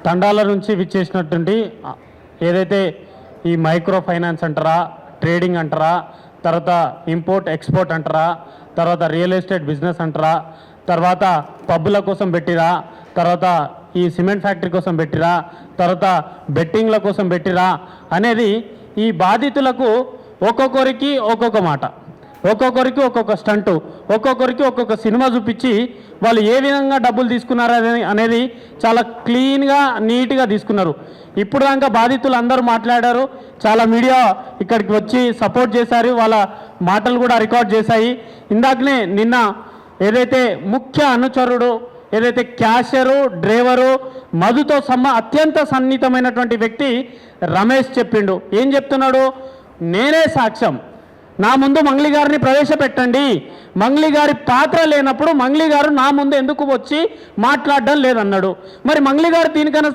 తండాల నుంచి విచ్చేసినటువంటి ఏదైతే ఈ మైక్రో ఫైనాన్స్ అంటారా, ట్రేడింగ్ అంటారా, తర్వాత ఇంపోర్ట్ ఎక్స్పోర్ట్ అంటారా, తర్వాత రియల్ ఎస్టేట్ బిజినెస్ అంటారా, తర్వాత పబ్బుల కోసం పెట్టిరా, తర్వాత ఈ సిమెంట్ ఫ్యాక్టరీ కోసం పెట్టిరా, తర్వాత బెట్టింగ్ల కోసం పెట్టిరా అనేది ఈ బాధితులకు ఒక్కొక్కరికి ఒక్కొక్క మాట, ఒక్కొక్కరికి ఒక్కొక్క స్టంటు, ఒక్కొక్కరికి ఒక్కొక్క సినిమా చూపించి వాళ్ళు ఏ విధంగా డబ్బులు తీసుకున్నారు అనేది చాలా క్లీన్గా నీట్గా తీసుకున్నారు. ఇప్పుడు దాకా బాధితులు అందరూ మాట్లాడారు, చాలా మీడియా ఇక్కడికి వచ్చి సపోర్ట్ చేశారు, వాళ్ళ మాటలు కూడా రికార్డ్ చేశాయి. ఇందాకనే నిన్న ఏదైతే ముఖ్య అనుచరుడు, ఏదైతే క్యాషియరు, డ్రైవరు, మధుతో అత్యంత సన్నిహితమైనటువంటి వ్యక్తి రమేష్ చెప్పిండు. ఏం చెప్తున్నాడు? నేనే సాక్ష్యం, నా ముందు మంగ్లీ గారిని ప్రవేశపెట్టండి, మంగ్లీ గారి పాత్ర లేనప్పుడు మంగ్లీ గారు నా ముందు ఎందుకు వచ్చి మాట్లాడడం లేదన్నాడు. మరి మంగ్లీ గారు దీనికన్నా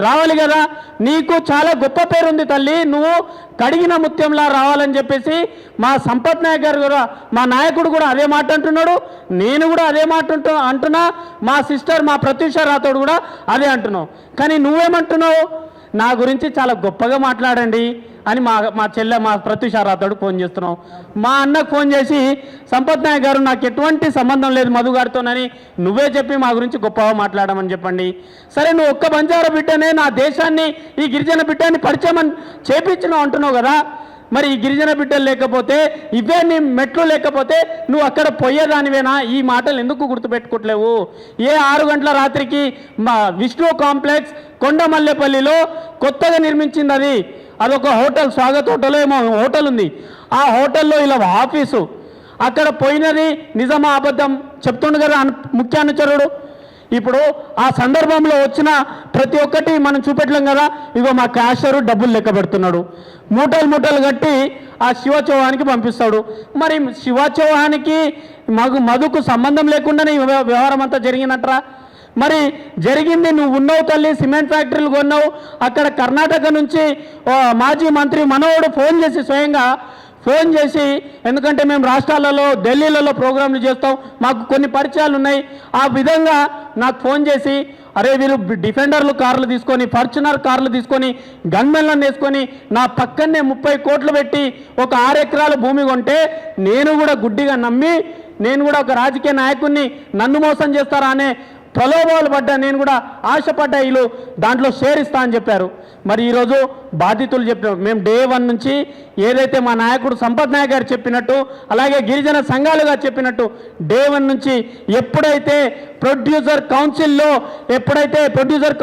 రావాలి కదా, నీకు చాలా గొప్ప పేరుంది తల్లి, నువ్వు కడిగిన ముత్యంలా రావాలని చెప్పేసి మా సంపత్ నాయక్ గారు కూడా, మా నాయకుడు కూడా అదే మాట అంటున్నాడు, నేను కూడా అదే మాట అంటున్నా, మా సిస్టర్ మా ప్రత్యూష రాథోడ్ కూడా అదే అంటున్నావు. కానీ నువ్వేమంటున్నావు? నా గురించి చాలా గొప్పగా మాట్లాడండి అని మా చెల్లె మా ప్రత్యూష రాథోడ్ ఫోన్ చేస్తున్నావు. మా అన్నకు ఫోన్ చేసి సంపత్ నాయక్ గారు నాకు ఎటువంటి సంబంధం లేదు మధు గారితోనని నువ్వే చెప్పి మా గురించి గొప్పగా మాట్లాడమని చెప్పండి. సరే, నువ్వు ఒక్క బంజారా బిడ్డనే నా దేశాన్ని, ఈ గిరిజన బిడ్డని పరిచయం చేపించినావు అంటున్నావు కదా, మరి ఈ గిరిజన బిడ్డలు లేకపోతే, ఇవే నీ మెట్లు లేకపోతే నువ్వు అక్కడ పోయేదానివేనా? ఈ మాటలు ఎందుకు గుర్తుపెట్టుకోవట్లేవు? ఏ 6 గంటల రాత్రికి మా విష్ణు కాంప్లెక్స్ కొండమల్లేపల్లిలో కొత్తగా నిర్మించింది అదొక హోటల్, స్వాగత్ హోటల్ ఏమో హోటల్ ఉంది, ఆ హోటల్లో ఇలా ఆఫీసు, అక్కడ పోయినది నిజమా అబద్ధం చెప్తుండు కదా ముఖ్య అనుచరుడు. ఇప్పుడు ఆ సందర్భంలో వచ్చిన ప్రతి ఒక్కటి మనం చూపెట్టలేం కదా. ఇగో మా క్యాషియరు డబ్బులు లెక్క పెడుతున్నాడు, మూటలు మూటలు కట్టి ఆ శివ చౌహాన్కి పంపిస్తాడు. మరి శివ చౌహాన్కి మధుకు సంబంధం లేకుండానే ఈ వ్యవహారం అంతా జరిగినట్రా? మరి జరిగింది, నువ్వు ఉన్నావు తల్లి, సిమెంట్ ఫ్యాక్టరీలు కొన్నావు. అక్కడ కర్ణాటక నుంచి మాజీ మంత్రి మనోడు ఫోన్ చేసి స్వయంగా ఫోన్ చేసి, ఎందుకంటే మేము రాష్ట్రాలలో ఢిల్లీలలో ప్రోగ్రాంలు చేస్తాం, మాకు కొన్ని పరిచయాలు ఉన్నాయి, ఆ విధంగా నాకు ఫోన్ చేసి, అరే వీళ్ళు డిఫెండర్లు కార్లు తీసుకొని, ఫార్చునర్ కార్లు తీసుకొని, గన్మెన్లను వేసుకొని నా పక్కనే 30 కోట్లు పెట్టి ఒక 6 ఎకరాల భూమి కొంటే నేను కూడా గుడ్డిగా నమ్మి, నేను కూడా ఒక రాజకీయ నాయకుడిని, నన్ను మోసం చేస్తారా అనే ప్రలోభాలు పడ్డా, నేను కూడా ఆశపడ్డా, వీళ్ళు దాంట్లో షేర్ ఇస్తా అని చెప్పారు. మరి ఈరోజు బాధితులు చెప్పినారు, మేము డే 1 నుంచి ఏదైతే మా నాయకుడు సంపత్ నాయక్ గారు చెప్పినట్టు, అలాగే గిరిజన సంఘాలుగా చెప్పినట్టు డే 1 నుంచి ఎప్పుడైతే ప్రొడ్యూసర్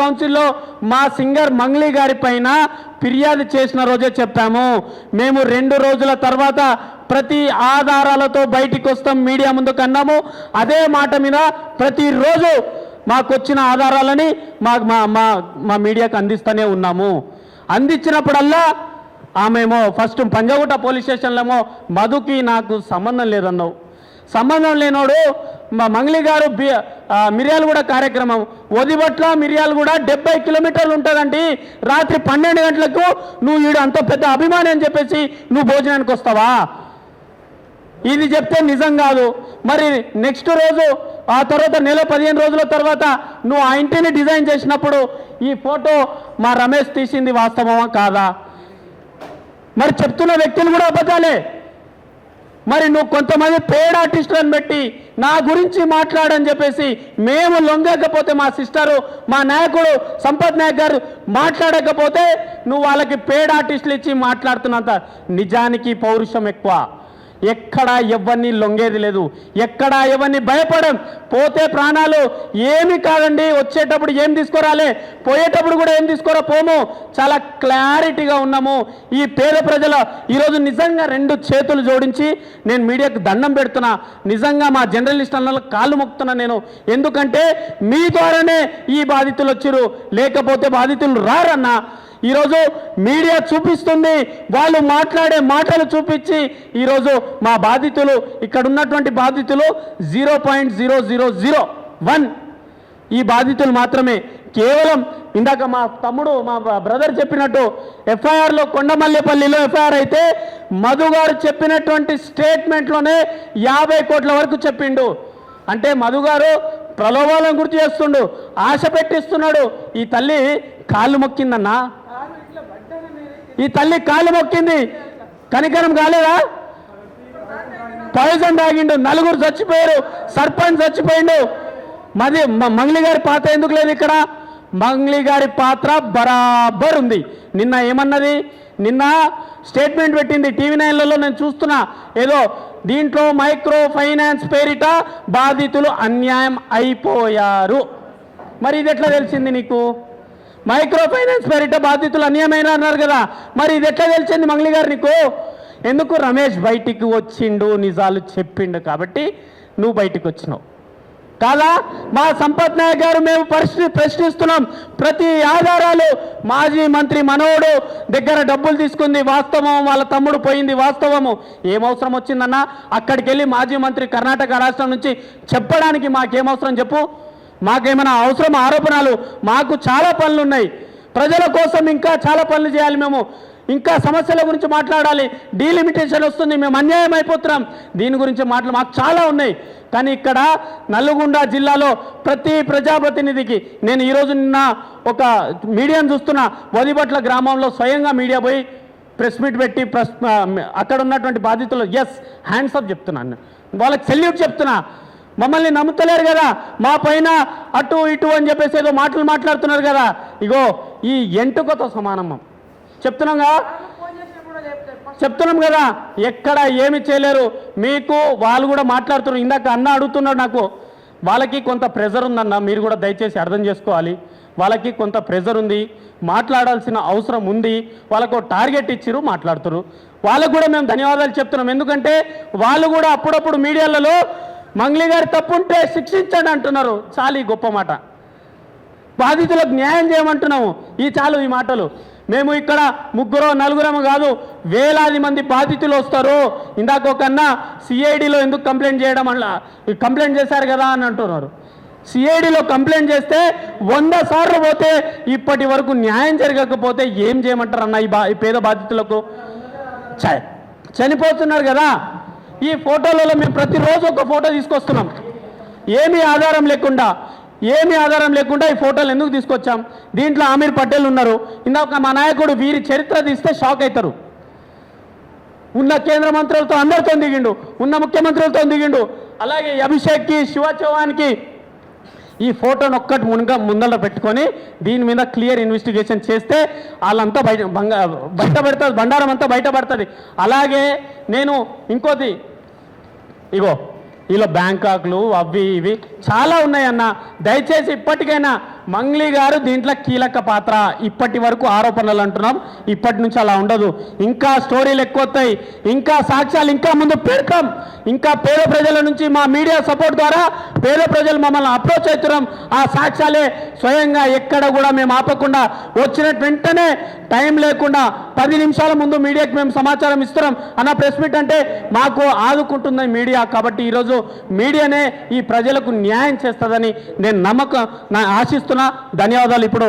కౌన్సిల్లో మా సింగర్ మంగ్లీ గారి పైన ఫిర్యాదు చేసిన రోజే చెప్పాము, మేము 2 రోజుల తర్వాత ప్రతి ఆధారాలతో బయటికి వస్తాం, మీడియా ముందుకు అన్నాము. అదే మాట మీద ప్రతిరోజు మాకు వచ్చిన ఆధారాలని మా మీడియాకు అందిస్తూనే ఉన్నాము. అందించినప్పుడల్లా ఆమెమో ఫస్ట్ పంజాగుట్ట పోలీస్ స్టేషన్లో మధుకి నాకు సంబంధం లేదన్నావు. సంబంధం లేనోడు మా మంగ్లీ గారు మిర్యాలగూడ కార్యక్రమం, ఒదిబట్ల మిర్యాలగూడ 70 కిలోమీటర్లు ఉంటుందండి, రాత్రి 12 గంటలకు నువ్వు ఈడు అంత పెద్ద అభిమాని అని చెప్పేసి నువ్వు భోజనానికి వస్తావా? ఇది చెప్తే నిజం కాదు. మరి నెక్స్ట్ రోజు, ఆ తర్వాత నెల 15 రోజుల తర్వాత నువ్వు ఆ ఇంటిని డిజైన్ చేసినప్పుడు ఈ ఫోటో మా రమేష్ తీసింది వాస్తవమా కాదా? మరి చెప్తున్న వ్యక్తులు కూడా అబద్ధాలే. మరి నువ్వు కొంతమంది పేడ్ ఆర్టిస్టులను పెట్టి నా గురించి మాట్లాడని చెప్పేసి మేము లొంగకపోతే, మా సిస్టరు మా నాయకుడు సంపత్ నాయక్ గారు మాట్లాడకపోతే నువ్వు వాళ్ళకి పేడ్ ఆర్టిస్టులు ఇచ్చి మాట్లాడుతున్నంత నిజానికి పౌరుషం ఎక్కువ. ఎక్కడా ఎవరిని లొంగేది లేదు, ఎక్కడా ఎవరిని భయపడం. పోతే ప్రాణాలు ఏమి కాదండి, వచ్చేటప్పుడు ఏం తీసుకురాలే, పోయేటప్పుడు కూడా ఏం తీసుకురా పోము. చాలా క్లారిటీగా ఉన్నాము. ఈ పేద ప్రజల ఈరోజు నిజంగా 2 చేతులు జోడించి నేను మీడియాకు దండం పెడుతున్నా, నిజంగా మా జర్నలిస్టుల కాళ్ళు మొక్కుతున్నా నేను. ఎందుకంటే మీ ద్వారానే ఈ బాధితులు వచ్చిరు, లేకపోతే బాధితులు రారన్నా. ఈరోజు మీడియా చూపిస్తుంది, వాళ్ళు మాట్లాడే మాటలు చూపించి ఈరోజు మా బాధితులు, ఇక్కడ ఉన్నటువంటి బాధితులు 0.0001 ఈ బాధితులు మాత్రమే. కేవలం ఇందాక మా తమ్ముడు మా బ్రదర్ చెప్పినట్టు ఎఫ్ఐఆర్లో కొండమల్లేపల్లిలో ఎఫ్ఐఆర్ అయితే మధు గారు చెప్పినటువంటి స్టేట్మెంట్లోనే 50 కోట్ల వరకు చెప్పిండు. అంటే మధు గారు ప్రలోభాలను గుర్తు చేస్తుండు, ఆశ పెట్టిస్తున్నాడు. ఈ తల్లి కాళ్ళు మొక్కిందన్నా, ఈ తల్లి కాళ్ళు మొక్కింది, కనికరం కాలేదా? పాయిజన్ తాగిండు, నలుగురు చచ్చిపోయారు, సర్పంచ్ చచ్చిపోయిండు. మరి మంగ్లీ గారి పాత్ర ఎందుకు లేదు ఇక్కడ? మంగ్లీ గారి పాత్ర బరాబర్ ఉంది. నిన్న ఏమన్నది? నిన్న స్టేట్మెంట్ పెట్టింది టీవీ 9లలో, నేను చూస్తున్నా. ఏదో దీంట్లో మైక్రో ఫైనాన్స్ పేరిట బాధితులు అన్యాయం అయిపోయారు. మరి ఇది ఎట్లా తెలిసింది నీకు? మైక్రో ఫైనాన్స్ పేరిట బాధితులు అన్యాయమైన అన్నారు కదా, మరి ఇది ఎట్లా తెలిసింది మంగ్లీ గారు నీకు? ఎందుకు? రమేష్ బయటికి వచ్చిండు, నిజాలు చెప్పిండు కాబట్టి నువ్వు బయటికి వచ్చినావు కాదా? మా సంపత్ నాయక్ గారు మేము ప్రశ్నిస్తున్నాం. ప్రతి ఆధారాలు, మాజీ మంత్రి మనోడు దగ్గర డబ్బులు తీసుకుంది వాస్తవం, వాళ్ళ తమ్ముడు పోయింది వాస్తవము. ఏం అవసరం వచ్చిందన్నా? అక్కడికి వెళ్ళి మాజీ మంత్రి కర్ణాటక రాష్ట్రం నుంచి చెప్పడానికి మాకేమవసరం చెప్పు? మాకేమైనా అవసరం? ఆరోపణలు మాకు చాలా పనులు ఉన్నాయి, ప్రజల కోసం ఇంకా చాలా పనులు చేయాలి. మేము ఇంకా సమస్యల గురించి మాట్లాడాలి. డీలిమిటేషన్ వస్తుంది, మేము అన్యాయం అయిపోతున్నాం, దీని గురించి మాకు చాలా ఉన్నాయి. కానీ ఇక్కడ నల్గొండ జిల్లాలో ప్రతి ప్రజాప్రతినిధికి నేను ఈరోజు నిన్న ఒక మీడియాను చూస్తున్నా, వదిబట్ల గ్రామంలో స్వయంగా మీడియా పోయి ప్రెస్ మీట్ పెట్టి అక్కడ ఉన్నటువంటి బాధితులు హ్యాండ్స్ అప్ చెప్తున్నాను, వాళ్ళకి సెల్యూట్ చెప్తున్నా. మమ్మల్ని నమ్ముతలేరు కదా, మా పైన అటు ఇటు అని చెప్పేసి ఏదో మాటలు మాట్లాడుతున్నారు కదా. ఇగో ఈ ఎంటుకతో సమానం చెప్తున్నాం కదా, ఎక్కడ ఏమి చేయలేరు మీకు. వాళ్ళు కూడా మాట్లాడుతున్నారు. ఇందాక అన్న అడుగుతున్నాడు నాకు, వాళ్ళకి కొంత ప్రెజర్ ఉందన్న, మీరు కూడా దయచేసి అర్థం చేసుకోవాలి. వాళ్ళకి కొంత ప్రెజర్ ఉంది, మాట్లాడాల్సిన అవసరం ఉంది. వాళ్ళకు టార్గెట్ ఇచ్చిరు, మాట్లాడుతున్నారు. వాళ్ళకు కూడా మేము ధన్యవాదాలు చెప్తున్నాం. ఎందుకంటే వాళ్ళు కూడా అప్పుడప్పుడు మీడియాలలో మంగ్లీ గారి తప్పుంటే శిక్షించండి అంటున్నారు. చాలు ఈ గొప్ప మాట. బాధితులకు న్యాయం చేయమంటున్నాము. చాలు ఈ మాటలు. మేము ఇక్కడ ముగ్గురో నలుగురము కాదు, వేలాది మంది బాధితులు వస్తారు. ఇందాక ఒక అన్న సిఐడిలో ఎందుకు కంప్లైంట్ చేశారు కదా అని అంటున్నారు. సిఐడిలో కంప్లైంట్ చేస్తే 100 సార్లు పోతే ఇప్పటి వరకు న్యాయం జరగకపోతే ఏం చేయమంటారు అన్న? ఈ పేద బాధితులకు చనిపోతున్నారు కదా. ఈ ఫోటోలలో మేము ప్రతిరోజు ఒక ఫోటో తీసుకొస్తున్నాం, ఏమీ ఆధారం లేకుండా ఈ ఫోటోలు ఎందుకు తీసుకొచ్చాం? దీంట్లో ఆమీర్ పటేల్ ఉన్నారు. ఇందాక మా నాయకుడు వీరి చరిత్ర తీస్తే షాక్ అవుతారు. ఉన్న కేంద్ర మంత్రులతో అందరితో దిగిండు, ఉన్న ముఖ్యమంత్రులతో దిగిండు. అలాగే అభిషేక్కి, శివ చౌహాన్కి ఈ ఫోటోను ఒక్కటి ముందర పెట్టుకొని దీని మీద క్లియర్ ఇన్వెస్టిగేషన్ చేస్తే వాళ్ళంతా బయట పెడతారు, బండారం అంతా బయటపడుతుంది. అలాగే నేను ఇంకోటి, ఇగో ఇలా బ్యాంకాక్లు అవి ఇవి చాలా ఉన్నాయన్న. దయచేసి ఇప్పటికైనా మంగ్లీ గారు దీంట్లో కీలక పాత్ర. ఇప్పటి వరకు ఆరోపణలు అంటున్నాం, ఇప్పటి నుంచి అలా ఉండదు. ఇంకా స్టోరీలు ఎక్కువ వస్తాయి, ఇంకా సాక్ష్యాలు ఇంకా ముందు పెడతాం. ఇంకా పేద ప్రజల నుంచి మా మీడియా సపోర్ట్ ద్వారా పేద ప్రజలు మమ్మల్ని అప్రోచ్ అవుతున్నాం. ఆ సాక్ష్యాలే స్వయంగా ఎక్కడ కూడా మేము ఆపకుండా వచ్చినట్టు వెంటనే టైం లేకుండా 10 నిమిషాల ముందు మీడియాకి మేము సమాచారం ఇస్తున్నాం. అన్న ప్రెస్ మీట్ అంటే మాకు ఆదుకుంటుంది మీడియా. కాబట్టి ఈరోజు మీడియానే ఈ ప్రజలకు న్యాయం చేస్తుందని నేను ఆశిస్తున్నా. ధన్యవాదాలు. ఇప్పుడు